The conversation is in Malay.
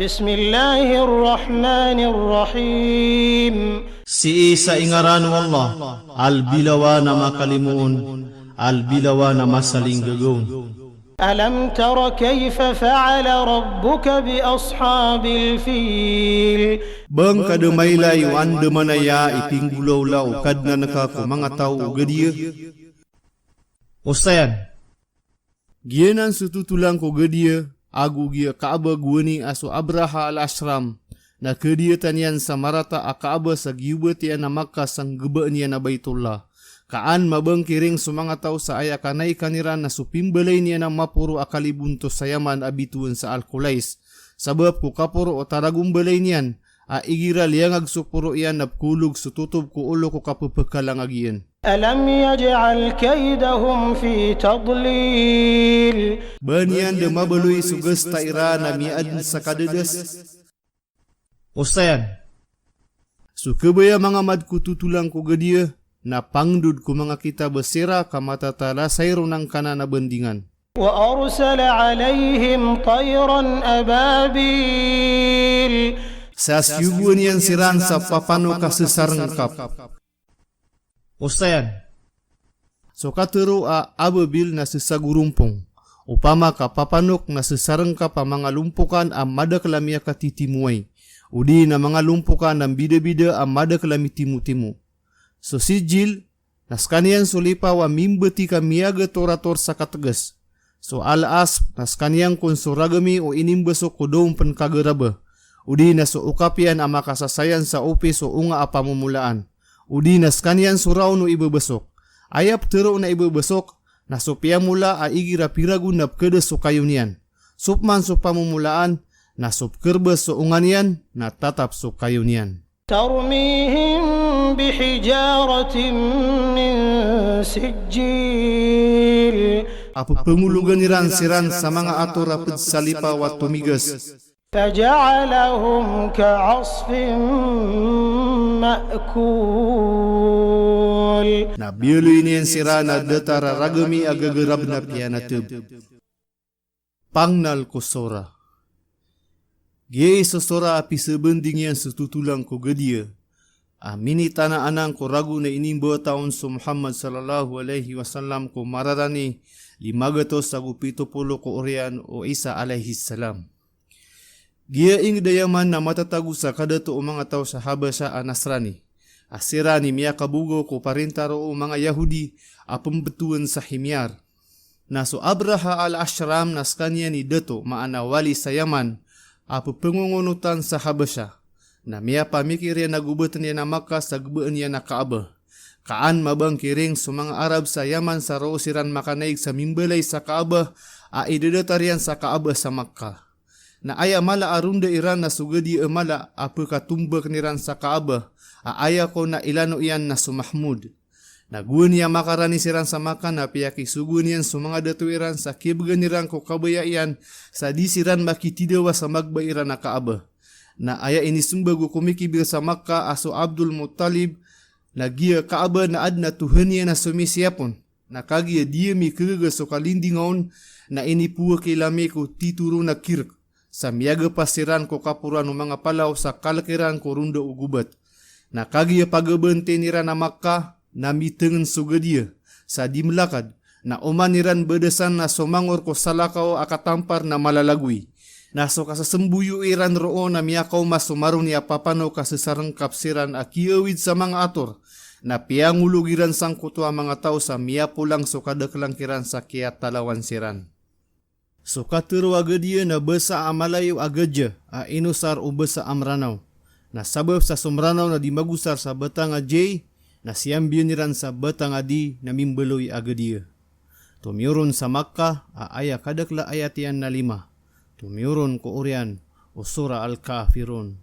بسم الله الرحمن الرحيم. Si isa ingaran Allah, albilawa na makalimuon, albilawa na masaling gagawin. ألم تر كيف فعل ربك بأصحاب الفيل. Bang kademaylay wan demanaya ipinggulaw lao kadna nakako mga tao gadiya. Ustayan, giyanan sututulang ko gadiya, agu giya kaaba guwani aso Abraha al-Ashram, na kadiya tanian sa marata a kaaba sa giyubat yan na Makkah sang geba niya na Baitullah. Kaan mabang kiring sumanga tao sa aya kanay kaniran na supimbalay niya na mapuro akalibunto sa yaman abituan sa Al-Qulais. Sabab ko kapuro o taragumbalay niyan, a igira liyangag supuro iyan napkulog sututob ko ulo ko kapupagkalang agiyan. ألم يجعل كيدهم في تضليل. Banyan de mabaluy sugas taira na miad sa kadadas. Ustayan, sukabaya mga madkututulang ko gadiya, na pangdud ko mga kita besira kamatatala sayro ng kana na bendingan. وأرسل عليهم طيرا أبابيل. Sa siyubuan yan siran sa papano kasesarengkap. Ustayan, so katero a ababil na sesagurumpong, upama ka papanok na sesarengkap a mga lumpukan a madakalami katitimuay, udi na mga lumpukan ng bida-bida a madakalami timu-timu. So si Jill, naskanian sulipa wa mimbeti ka miyaga torator sa katagas. So alas, naskanian kun suragami o inimbasok ko doon pankagaraba. Udi na so ukapian ang makasasayan sa opis o unga apamumulaan. Udi naskanian suraw no ibabasok. Ayap tero na ibabasok, na so mula a igira piragun na pkedes so kayunian. Supman so pamumulaan, na so pkerbes so unganian, na tatap so kayunian. ترميهم بحجارة من سجيل. Apo pengulugan niran siran sa mga ato rapid salipa wa tumigas. فجعلهم كعصف مأكول. Nabiluy niyan sira na datara ragami agagarab na pianatub. Pangnal ko sora. Giyay sosora api sebending yan sututulang ko gadiya. Amini tanah anang ko ragu na inimba taon sa Muhammad sallallahu alaihi wasallam ko mararani 570 ko orian o Isa alaihi salam. Giya ing dayaman na matatago sa kadato o mga tao sa Habasha a Nasrani. Asirani miya kabugo ko parintaro o mga Yahudi a pembetuan sa himyar. Naso Abraha al-Ashram naskanya ni dato maana wali sa Yaman, apo pengungunutan sa Habasha, na miya pamikir yan nagubatan yan na Makkah sa gbaan yan na Kaaba. Kaan mabang kiring sa mga Arab sa Yaman sa roosiran makanaig sa mimbalay sa Kaaba, a idadatar yan sa Kaaba sa Makkah. Na aya mala arunda iran na sugadi mala apo katumbak niran sa Kaaba, a aya ko na ilano yan na sumahmud. Naguan niya makarani siran sa Makkah na piyaki sugun yan sa mga datuiran sa kibgan niran ko kabayaian sa disiran makitidawa sa magbairan na Kaaba. Na aya inisumbago kumikibir sa Makkah aso Abdul Muttalib na giya Kaaba na adna Tuhan niya na sumisiyapon. Na kagiya diya mi kiraga so kalindingaon na inipuwa kilami ko tituro na kirk. Sa miyaga pasiran ko kapuran ng mga palaw sa kalakiran ko runda ugubat. Na kagiya pagabante nira na Makkah na mitengen sugadiya sa dimlakad na umaniran bedesan na sumangor ko salakaw akatampar na malalagwi. Naso kasasembuyo iran roon na miyakaw masumaron niya papano kasesarang kapsiran akiawid sa mga ator na piangulugiran sang kutwa mga tao sa miyapulang so kadaklankiran sa kiyat talawan siran. So katero agadiya na besa amalayo agadya a inusar o besa amranaw. Na sabab sa sumranaw na di magusar sa batang ajay, na siyambyo niran sa batang adi na mimbeloy agadiya. Tumiyuron sa Makkah, aya kadakla ayat yan na 5. Tumiyuron ko urian, o sura al-kafirun.